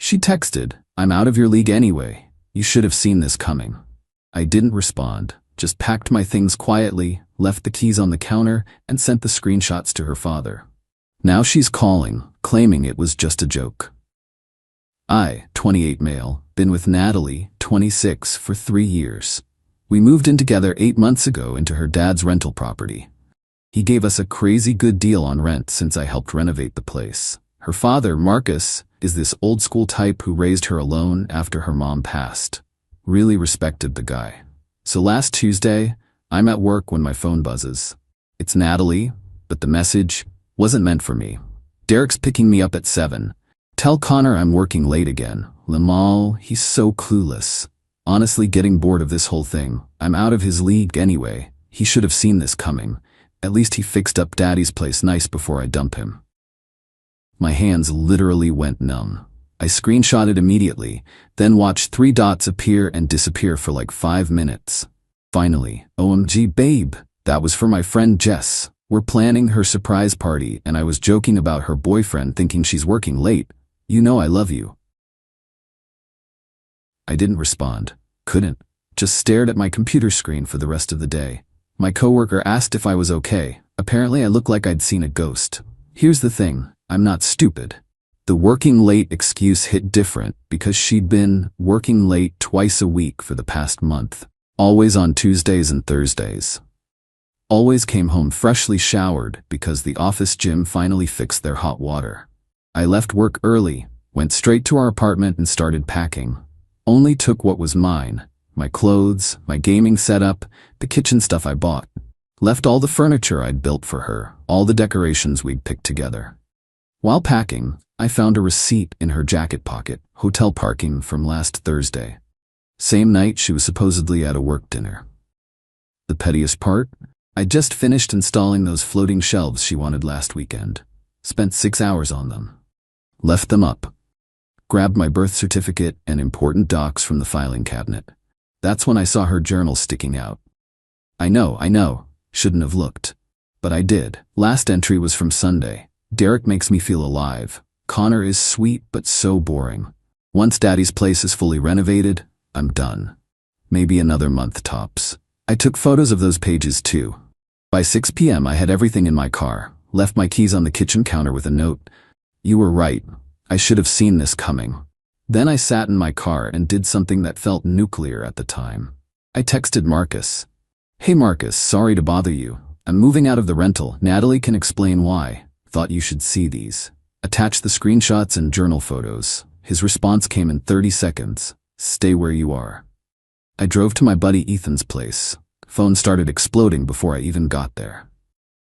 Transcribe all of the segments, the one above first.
She texted, "I'm out of your league anyway. You should have seen this coming." I didn't respond, just packed my things quietly, left the keys on the counter, and sent the screenshots to her father. Now she's calling, claiming it was just a joke. I, 28 male, been with Natalie, 26, for 3 years. We moved in together 8 months ago into her dad's rental property. He gave us a crazy good deal on rent since I helped renovate the place. Her father, Marcus, is this old-school type who raised her alone after her mom passed. Really respected the guy. So last Tuesday, I'm at work when my phone buzzes. It's Natalie, but the message wasn't meant for me. "Derek's picking me up at 7. Tell Connor I'm working late again." Lamal, he's so clueless. Honestly getting bored of this whole thing. I'm out of his league anyway. He should have seen this coming. At least he fixed up Daddy's place nice before I dump him. My hands literally went numb. I screenshotted immediately, then watched 3 dots appear and disappear for like 5 minutes. Finally, "OMG babe, that was for my friend Jess. We're planning her surprise party and I was joking about her boyfriend thinking she's working late. You know I love you." I didn't respond. Couldn't. Just stared at my computer screen for the rest of the day. My coworker asked if I was okay. Apparently I looked like I'd seen a ghost. Here's the thing, I'm not stupid. The working late excuse hit different because she'd been working late twice a week for the past month. Always on Tuesdays and Thursdays. Always came home freshly showered because the office gym finally fixed their hot water. I left work early, went straight to our apartment and started packing. Only took what was mine, my clothes, my gaming setup, the kitchen stuff I bought. Left all the furniture I'd built for her, all the decorations we'd picked together. While packing, I found a receipt in her jacket pocket, hotel parking from last Thursday. Same night she was supposedly at a work dinner. The pettiest part? I just finished installing those floating shelves she wanted last weekend. Spent 6 hours on them. Left them up. Grabbed my birth certificate and important docs from the filing cabinet. That's when I saw her journal sticking out. I know, shouldn't have looked. But I did. Last entry was from Sunday. "Derek makes me feel alive. Connor is sweet but so boring. Once Daddy's place is fully renovated, I'm done. Maybe another month tops." I took photos of those pages too. By 6 p.m. I had everything in my car, left my keys on the kitchen counter with a note. "You were right. I should have seen this coming." Then I sat in my car and did something that felt nuclear at the time. I texted Marcus. "Hey Marcus, sorry to bother you. I'm moving out of the rental. Natalie can explain why. Thought you should see these." Attached the screenshots and journal photos. His response came in 30 seconds. "Stay where you are." I drove to my buddy Ethan's place. Phone started exploding before I even got there.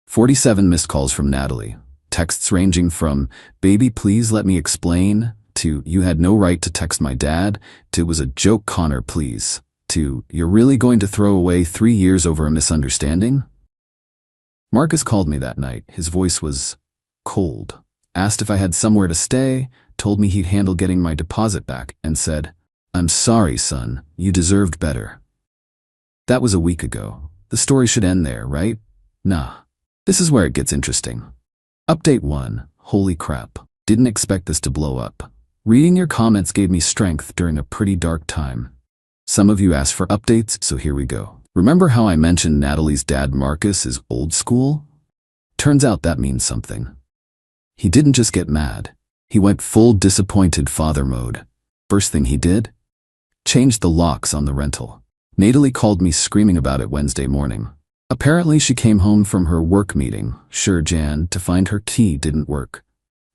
47 missed calls from Natalie. Texts ranging from, "Baby please let me explain," to "You had no right to text my dad," to "It was a joke Connor please," to "You're really going to throw away 3 years over a misunderstanding?" Marcus called me that night. His voice was cold. Asked if I had somewhere to stay, told me he'd handle getting my deposit back, and said, "I'm sorry son, you deserved better." That was a week ago. The story should end there, right? Nah. This is where it gets interesting. Update 1. Holy crap. Didn't expect this to blow up. Reading your comments gave me strength during a pretty dark time. Some of you asked for updates, so here we go. Remember how I mentioned Natalie's dad Marcus is old school? Turns out that means something. He didn't just get mad. He went full disappointed father mode. First thing he did? Changed the locks on the rental. Natalie called me screaming about it Wednesday morning. Apparently she came home from her work meeting, sure Jan, to find her key didn't work.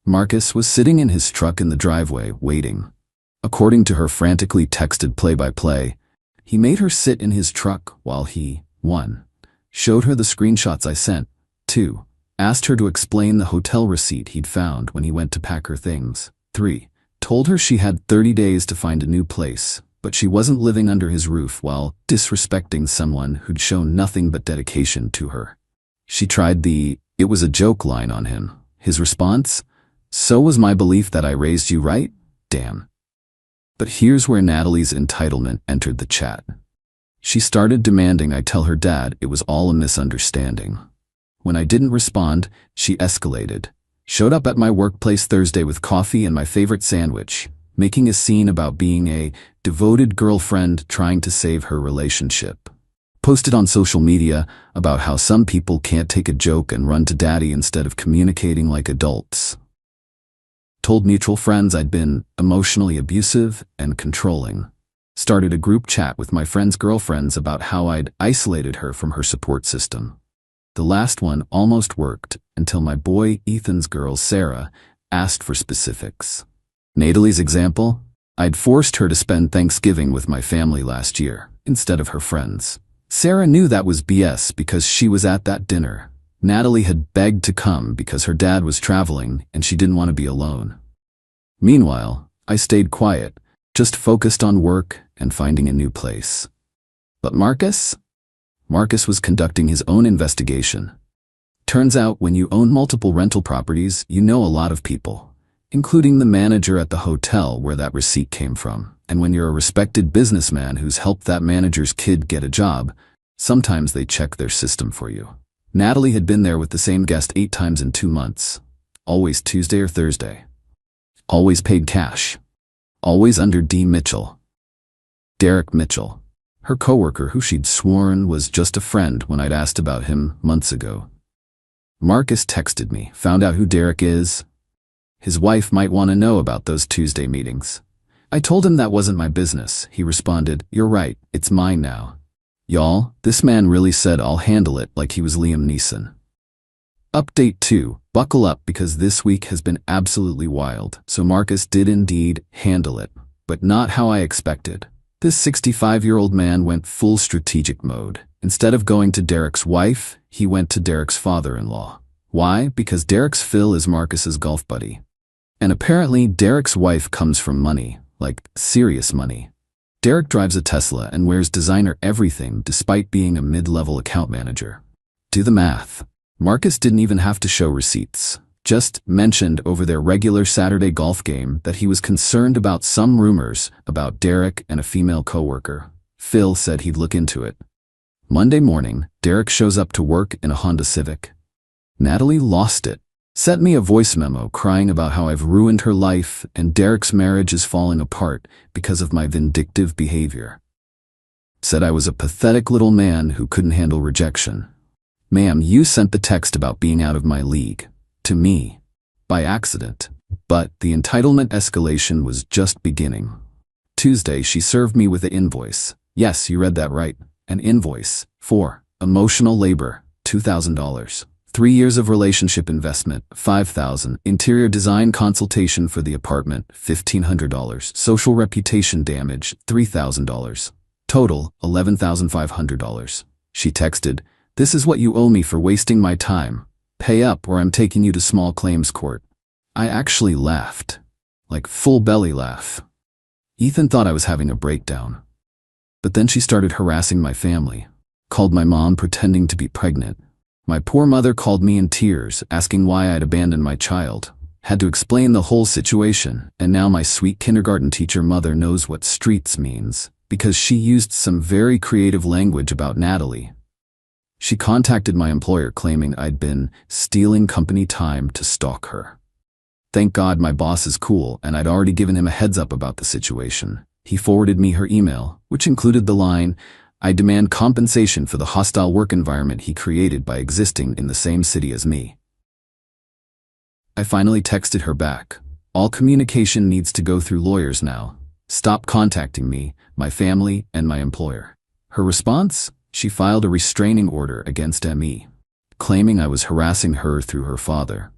Marcus was sitting in his truck in the driveway, waiting. According to her frantically texted play-by-play, he made her sit in his truck while he, 1. Showed her the screenshots I sent, 2. Asked her to explain the hotel receipt he'd found when he went to pack her things, 3. Told her she had 30 days to find a new place, but she wasn't living under his roof while disrespecting someone who'd shown nothing but dedication to her. She tried the "it was a joke" line on him. His response? "So was my belief that I raised you right? Damn." But here's where Natalie's entitlement entered the chat. She started demanding I tell her dad it was all a misunderstanding. When I didn't respond, she escalated. Showed up at my workplace Thursday with coffee and my favorite sandwich. making a scene about being a devoted girlfriend trying to save her relationship. Posted on social media about how some people can't take a joke and run to daddy instead of communicating like adults. Told mutual friends I'd been emotionally abusive and controlling. Started a group chat with my friends' girlfriends about how I'd isolated her from her support system. The last one almost worked until my boy Ethan's girl Sarah asked for specifics. Natalie's example? I'd forced her to spend Thanksgiving with my family last year instead of her friends. Sarah knew that was BS because she was at that dinner. Natalie had begged to come because her dad was traveling and she didn't want to be alone. Meanwhile, I stayed quiet, just focused on work and finding a new place. But Marcus? Marcus was conducting his own investigation. Turns out when you own multiple rental properties, you know a lot of people, including the manager at the hotel where that receipt came from. And when you're a respected businessman who's helped that manager's kid get a job, sometimes they check their system for you. Natalie had been there with the same guest 8 times in 2 months. Always Tuesday or Thursday. Always paid cash. Always under D. Mitchell. Derek Mitchell. Her coworker who she'd sworn was just a friend when I'd asked about him months ago. Marcus texted me, found out who Derek is. His wife might want to know about those Tuesday meetings. I told him that wasn't my business. He responded, "You're right, it's mine now." Y'all, this man really said I'll handle it like he was Liam Neeson. Update 2. Buckle up because this week has been absolutely wild. So Marcus did indeed handle it, but not how I expected. This 65-year-old man went full strategic mode. Instead of going to Derek's wife, he went to Derek's father-in-law. Why? Because Derek's Phil is Marcus's golf buddy. And apparently Derek's wife comes from money, like serious money. Derek drives a Tesla and wears designer everything despite being a mid-level account manager. Do the math. Marcus didn't even have to show receipts. Just mentioned over their regular Saturday golf game that he was concerned about some rumors about Derek and a female coworker. Phil said he'd look into it. Monday morning, Derek shows up to work in a Honda Civic. Natalie lost it. Sent me a voice memo crying about how I've ruined her life and Derek's marriage is falling apart because of my vindictive behavior. Said I was a pathetic little man who couldn't handle rejection. Ma'am, you sent the text about being out of my league. To me. By accident. But the entitlement escalation was just beginning. Tuesday, she served me with an invoice. Yes, you read that right. An invoice. For emotional labor, $2,000. 3 years of relationship investment, $5,000. Interior design consultation for the apartment, $1,500. Social reputation damage, $3,000. Total, $11,500. She texted, "This is what you owe me for wasting my time. Pay up or I'm taking you to small claims court." I actually laughed. Like full belly laugh. Ethan thought I was having a breakdown. But then she started harassing my family. Called my mom pretending to be pregnant. My poor mother called me in tears, asking why I'd abandoned my child. Had to explain the whole situation, and now my sweet kindergarten teacher mother knows what streets means, because she used some very creative language about Natalie. She contacted my employer claiming I'd been stealing company time to stalk her. Thank God my boss is cool and I'd already given him a heads up about the situation. He forwarded me her email, which included the line, "I demand compensation for the hostile work environment he created by existing in the same city as me." I finally texted her back. "All communication needs to go through lawyers now. Stop contacting me, my family, and my employer." Her response? She filed a restraining order against me, claiming I was harassing her through her father.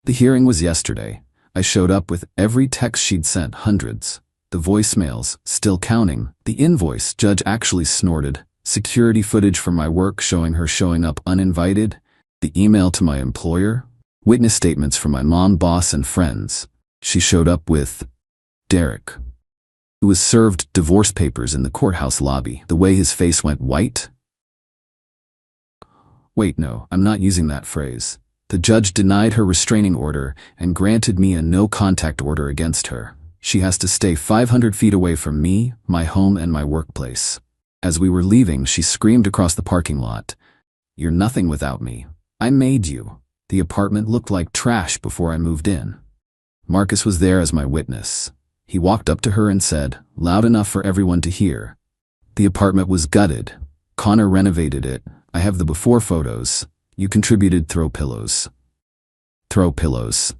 The hearing was yesterday. I showed up with every text she'd sent, hundreds. The voicemails, still counting. The invoice, judge actually snorted. Security footage from my work showing her showing up uninvited. The email to my employer. Witness statements from my mom, boss, and friends. She showed up with Derek, who was served divorce papers in the courthouse lobby. The way his face went white. Wait, no, I'm not using that phrase. The judge denied her restraining order and granted me a no-contact order against her. She has to stay 500 feet away from me, my home, and my workplace. As we were leaving, she screamed across the parking lot, "You're nothing without me. I made you." The apartment looked like trash before I moved in. Marcus was there as my witness. He walked up to her and said, loud enough for everyone to hear. The apartment was gutted. Connor renovated it. I have the before photos. You contributed throw pillows. Throw pillows.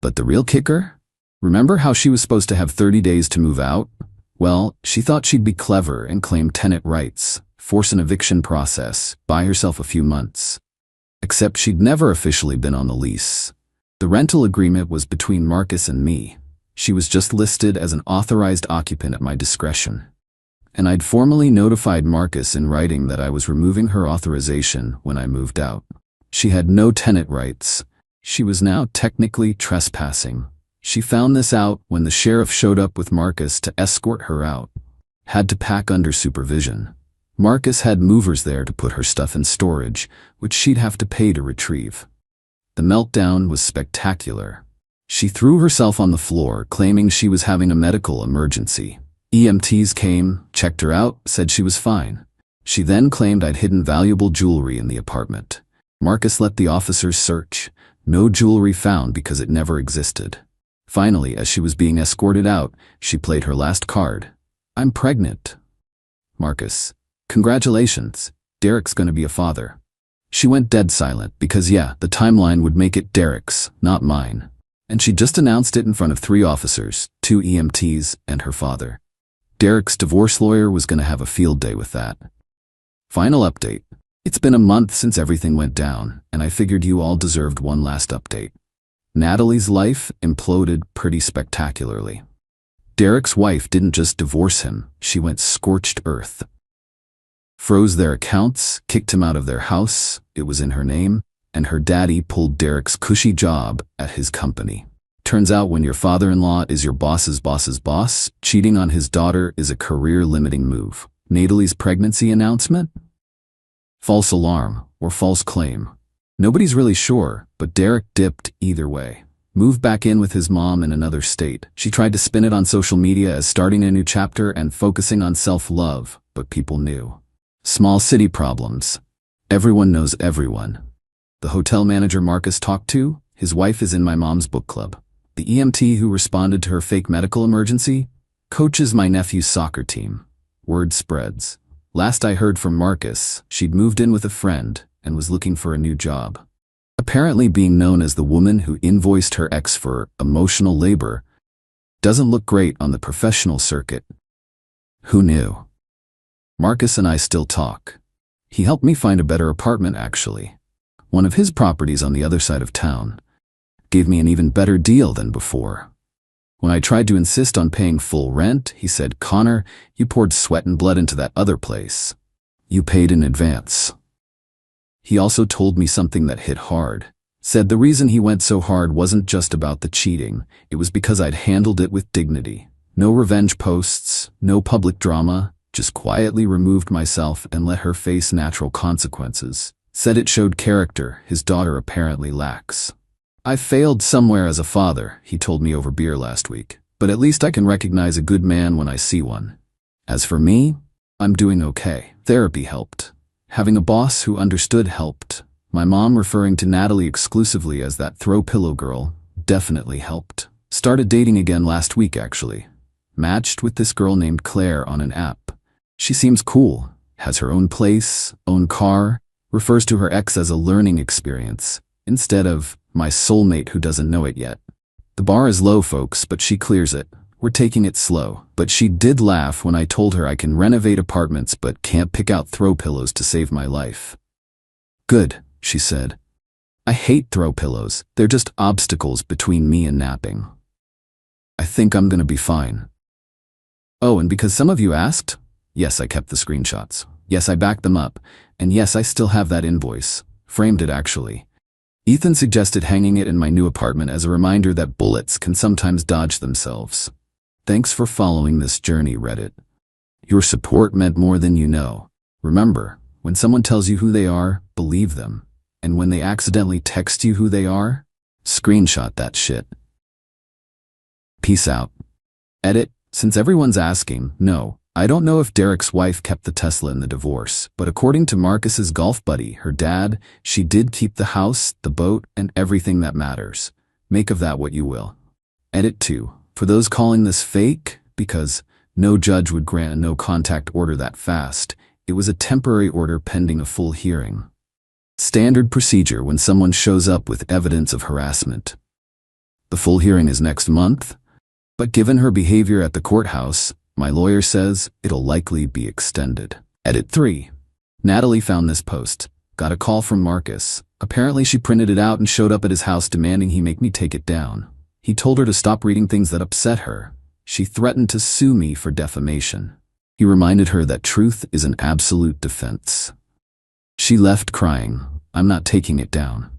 But the real kicker? Remember how she was supposed to have 30 days to move out? Well, she thought she'd be clever and claim tenant rights, force an eviction process, buy herself a few months. Except she'd never officially been on the lease. The rental agreement was between Marcus and me. She was just listed as an authorized occupant at my discretion. And I'd formally notified Marcus in writing that I was removing her authorization when I moved out. She had no tenant rights. She was now technically trespassing. She found this out when the sheriff showed up with Marcus to escort her out. Had to pack under supervision. Marcus had movers there to put her stuff in storage, which she'd have to pay to retrieve. The meltdown was spectacular. She threw herself on the floor, claiming she was having a medical emergency. EMTs came, checked her out, said she was fine. She then claimed I'd hidden valuable jewelry in the apartment. Marcus let the officers search. No jewelry found because it never existed. Finally, as she was being escorted out, she played her last card. I'm pregnant. Marcus, congratulations. Derek's gonna be a father. She went dead silent because the timeline would make it Derek's, not mine. And she just announced it in front of 3 officers, 2 EMTs, and her father. Derek's divorce lawyer was gonna have a field day with that. Final update. It's been a month since everything went down, and I figured you all deserved one last update. Natalie's life imploded pretty spectacularly. Derek's wife didn't just divorce him, she went scorched earth. Froze their accounts, kicked him out of their house, it was in her name, and her daddy pulled Derek's cushy job at his company. Turns out when your father-in-law is your boss's boss's boss, cheating on his daughter is a career-limiting move. Natalie's pregnancy announcement? False alarm, or false claim. Nobody's really sure, but Derek dipped either way. Moved back in with his mom in another state. She tried to spin it on social media as starting a new chapter and focusing on self-love, but people knew. Small city problems. Everyone knows everyone. The hotel manager Marcus talked to, his wife is in my mom's book club. The EMT who responded to her fake medical emergency coaches my nephew's soccer team. Word spreads. Last I heard from Marcus, she'd moved in with a friend and was looking for a new job. Apparently being known as the woman who invoiced her ex for emotional labor doesn't look great on the professional circuit. Who knew? Marcus and I still talk. He helped me find a better apartment actually. One of his properties on the other side of town. Gave me an even better deal than before. When I tried to insist on paying full rent, he said, Connor, you poured sweat and blood into that other place. You paid in advance. He also told me something that hit hard. Said the reason he went so hard wasn't just about the cheating, it was because I'd handled it with dignity. No revenge posts, no public drama, just quietly removed myself and let her face natural consequences. Said it showed character his daughter apparently lacks. I failed somewhere as a father, he told me over beer last week, but at least I can recognize a good man when I see one. As for me, I'm doing okay. Therapy helped. Having a boss who understood helped. My mom referring to Natalie exclusively as that throw pillow girl definitely helped. Started dating again last week actually. Matched with this girl named Claire on an app. She seems cool, has her own place, own car, refers to her ex as a learning experience, instead of my soulmate who doesn't know it yet. The bar is low, folks, but she clears it. We're taking it slow. But she did laugh when I told her I can renovate apartments but can't pick out throw pillows to save my life. Good, she said. I hate throw pillows. They're just obstacles between me and napping. I think I'm gonna be fine. Oh, and because some of you asked, yes, I kept the screenshots. Yes, I backed them up. And yes, I still have that invoice. Framed it actually. Ethan suggested hanging it in my new apartment as a reminder that bullets can sometimes dodge themselves. Thanks for following this journey, Reddit. Your support meant more than you know. Remember, when someone tells you who they are, believe them. And when they accidentally text you who they are, screenshot that shit. Peace out. Edit, since everyone's asking, no, I don't know if Derek's wife kept the Tesla in the divorce, but according to Marcus's golf buddy, her dad, she did keep the house, the boat, and everything that matters. Make of that what you will. Edit 2. For For those calling this fake, because no judge would grant a no-contact order that fast, it was a temporary order pending a full hearing. Standard procedure when someone shows up with evidence of harassment. The full hearing is next month, but given her behavior at the courthouse, my lawyer says it'll likely be extended. Edit 3. Natalie found this post, got a call from Marcus. Apparently she printed it out and showed up at his house demanding he make me take it down. He told her to stop reading things that upset her. She threatened to sue me for defamation. He reminded her that truth is an absolute defense. She left crying, "I'm not taking it down."